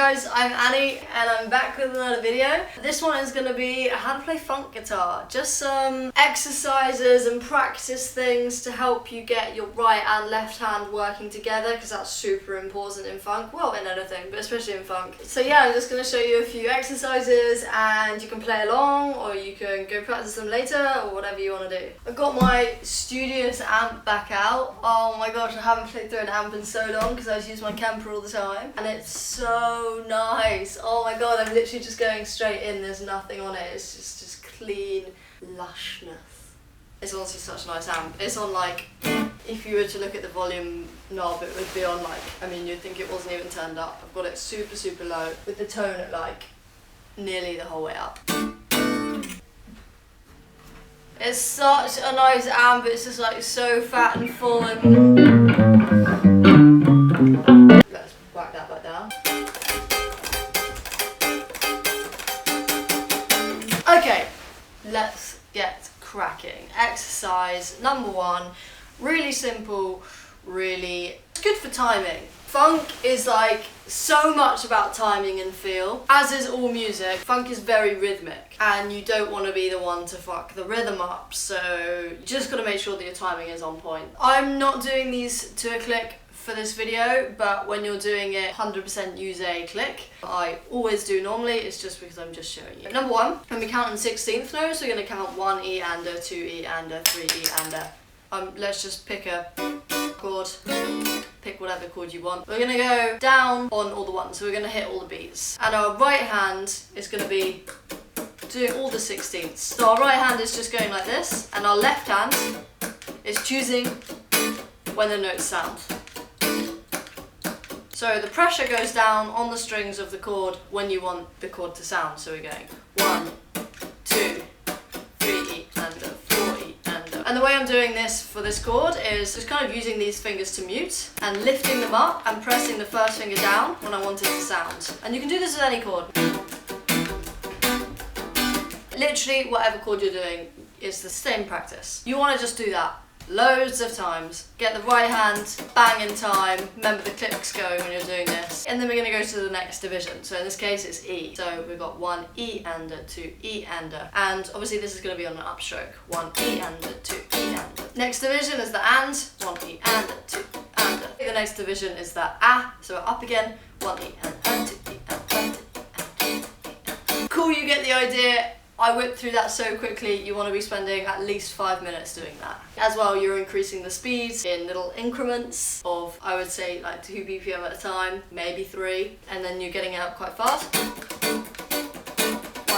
guys, I'm Annie and I'm back with another video. This one is going to be how to play funk guitar. Just some exercises and practice things to help you get your right and left hand working together, because that's super important in funk. Well, in anything, but especially in funk. So yeah, I'm just going to show you a few exercises and you can play along or you can go practice them later or whatever you want to do. I've got my Studios amp back out. Oh my gosh, I haven't played through an amp in so long because I just use my Kemper all the time. And it's so nice. Oh my god, I'm literally just going straight in. There's nothing on it. It's just clean lushness. It's honestly such a nice amp. It's on like, if you were to look at the volume knob, it would be on like, I mean, you'd think it wasn't even turned up. I've got it super, super low with the tone at like nearly the whole way up. It's such a nice amp. It's just like so fat and full and... Let's whack that back down. Okay, let's get cracking. Exercise number one, really simple, really good for timing. Funk is like so much about timing and feel, as is all music. Funk is very rhythmic and you don't want to be the one to fuck the rhythm up, so you just got to make sure that your timing is on point. I'm not doing these to a click for this video, but when you're doing it 100% use a click. I always do normally, it's just because I'm just showing you. Number one, when we count in 16th notes, we're going to count 1 E and a, 2 E and a, 3 E and a. Let's just pick a chord, pick whatever chord you want. We're going to go down on all the ones, so we're going to hit all the beats. And our right hand is going to be doing all the 16ths. So our right hand is just going like this, and our left hand is choosing when the notes sound. So the pressure goes down on the strings of the chord when you want the chord to sound. So we're going 1, 2, 3 E and a, 4 E and a. And the way I'm doing this for this chord is just kind of using these fingers to mute and lifting them up and pressing the first finger down when I want it to sound. And you can do this with any chord. Literally whatever chord you're doing is the same practice. You want to just do that loads of times. Get the right hand bang in time. Remember the clicks going when you're doing this. And then we're going to go to the next division. So in this case it's E. So we've got 1 E and a, 2 E and a. And obviously this is going to be on an upstroke. 1 E and a, 2 E and a. Next division is the and. 1 E and a, 2 and a. The next division is the a. So we're up again. 1 E and a, 2 E and a, 2 E and a. Cool, you get the idea. I whipped through that so quickly, you want to be spending at least 5 minutes doing that. As well, you're increasing the speeds in little increments of, I would say, like 2 BPM at a time, maybe 3, and then you're getting it up quite fast. 1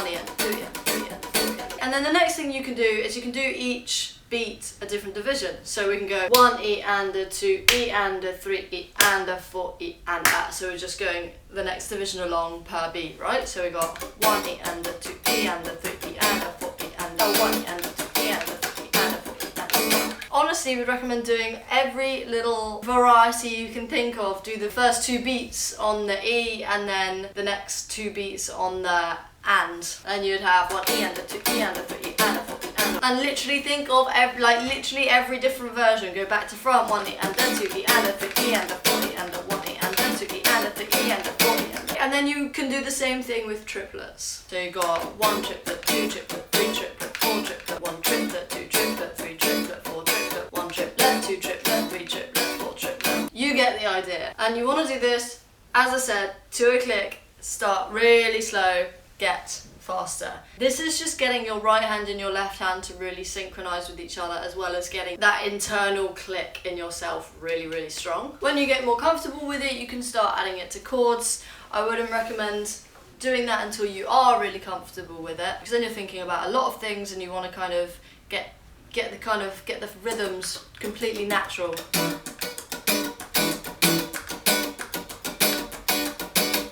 E and 2 E and 3 E and 4 E. And then the next thing you can do is you can do each beat a different division. So we can go 1 E and a, 2 E and a, 3 E and a, 4 E and a. So we're just going the next division along per beat, right? So we got 1 E and a, 2 E and a, 3 E and a, 4 E and a, 1 E and a, 2 E and a, 3 E and a, 4 E and a, 1. Honestly, we'd recommend doing every little variety you can think of. Do the first 2 beats on the E and then the next 2 beats on the and you'd have 1 E and a, 2 E and a, 3 E and a, 4 E and a. And literally think of literally every different version. Go back to front, 1 E and then 2 E and a, 3 E and a, 4 E and a, 1 E and then 2 E and a, 3 E and a, 4 E and a. And then you can do the same thing with triplets. So you got 1 triplet, 2 triplet, 3 triplet, 4 triplet, 1 triplet, 2 triplet, 3 triplet, 4 triplet, 1 triplet, 2 triplet, 3 triplet, 4 triplet. You get the idea. And you want to do this, as I said, to a click. Start really slow, get faster. This is just getting your right hand and your left hand to really synchronize with each other, as well as getting that internal click in yourself really, really strong. When you get more comfortable with it, you can start adding it to chords. I wouldn't recommend doing that until you are really comfortable with it, because then you're thinking about a lot of things and you want to kind of get the rhythms completely natural.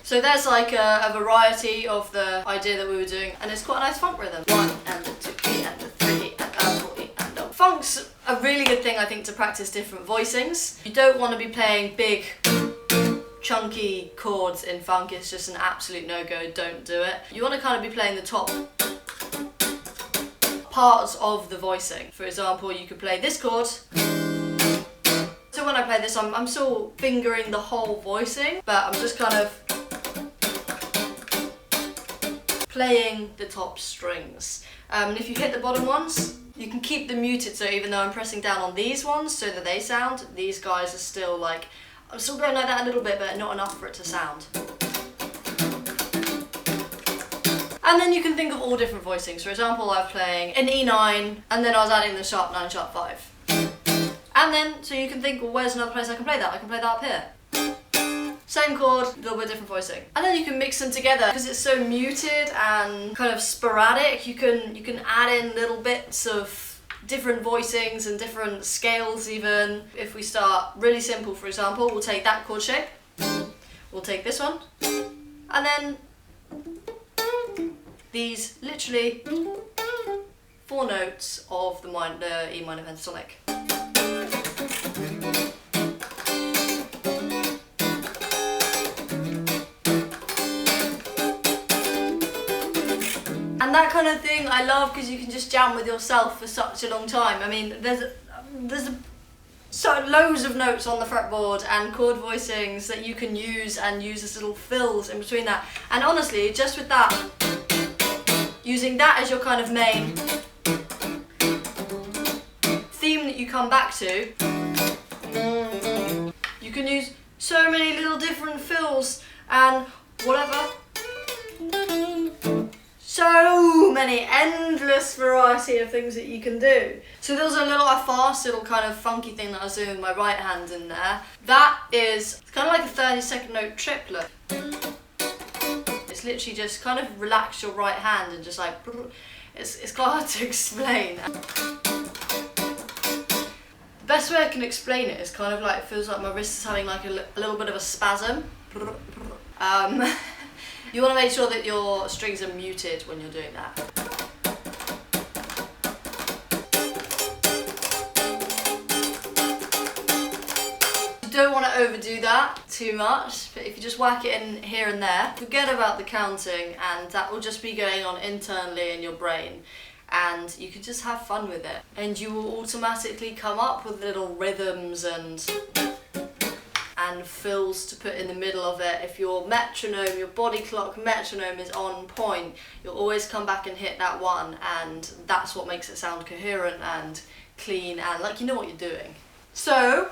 So there's like a variety of the idea that we were doing, and it's quite a nice funk rhythm. 1 and a 2 E and a 3 E and a 4 E and a. Funk's a really good thing, I think, to practice different voicings. You don't want to be playing big, chunky chords in funk. It's just an absolute no-go, don't do it. You want to kind of be playing the top parts of the voicing. For example, you could play this chord. So when I play this, I'm still fingering the whole voicing, but I'm just kind of playing the top strings. And if you hit the bottom ones, you can keep them muted, so even though I'm pressing down on these ones so that they sound, these guys are still like, I'm still going like that a little bit, but not enough for it to sound. And then you can think of all different voicings. For example, I'm playing an E9, and then I was adding the sharp 9, sharp 5. And then, so you can think, well, where's another place I can play that? I can play that up here. Same chord, a little bit different voicing. And then you can mix them together. Because it's so muted and kind of sporadic, you can add in little bits of different voicings and different scales even. If we start really simple, for example, we'll take that chord shape, we'll take this one, and then these literally 4 notes of the E minor pentatonic. And that kind of thing I love because you can just jam with yourself for such a long time. I mean, there's loads of notes on the fretboard and chord voicings that you can use and use as little fills in between that. And honestly, just with that, using that as your kind of main theme that you come back to, you can use so many little different fills and whatever. So many, endless variety of things that you can do. So there was a fast little kind of funky thing that I was doing with my right hand in there. That is kind of like a 30-second note triplet. It's literally just kind of relax your right hand and just like, it's quite hard to explain. The best way I can explain it is kind of like, it feels like my wrist is having like a little bit of a spasm. You want to make sure that your strings are muted when you're doing that. You don't want to overdo that too much, but if you just whack it in here and there, forget about the counting, and that will just be going on internally in your brain. And you can just have fun with it. And you will automatically come up with little rhythms and fills to put in the middle of it. If your metronome, your body clock metronome is on point, you'll always come back and hit that one, and that's what makes it sound coherent and clean and like you know what you're doing. So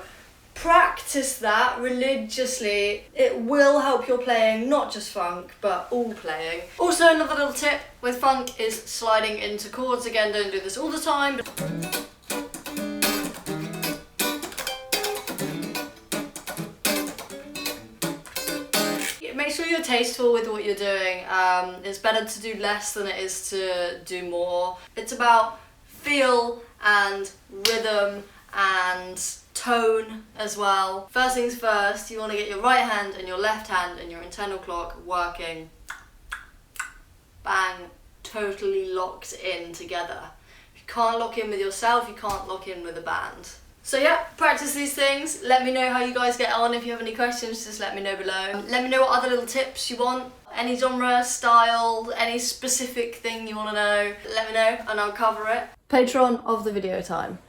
practice that religiously. It will help your playing, not just funk, but all playing. Also, another little tip with funk is sliding into chords. Again, don't do this all the time, but make sure you're tasteful with what you're doing. It's better to do less than it is to do more. It's about feel and rhythm and tone as well. First things first, you want to get your right hand and your left hand and your internal clock working, bang, totally locked in together. If you can't lock in with yourself, you can't lock in with a band. So yeah, practice these things. Let me know how you guys get on. If you have any questions, just let me know below. Let me know what other little tips you want. Any genre, style, any specific thing you want to know. Let me know and I'll cover it. Patron of the video time.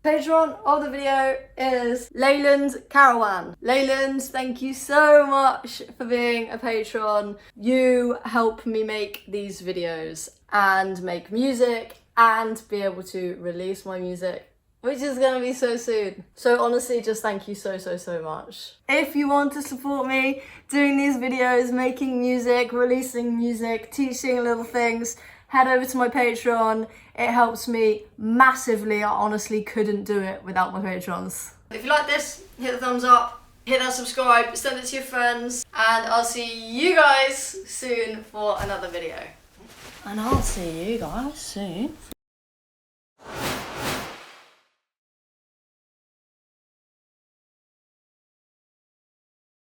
Patron of the video is Leyland Carawan. Leyland, thank you so much for being a patron. You help me make these videos and make music and be able to release my music, which is going to be so soon. So honestly, just thank you so much. If you want to support me doing these videos, making music, releasing music, teaching little things, head over to my Patreon. It helps me massively. I honestly couldn't do it without my patrons. If you like this, hit the thumbs up, hit that subscribe, send it to your friends, and I'll see you guys soon for another video. And I'll see you guys soon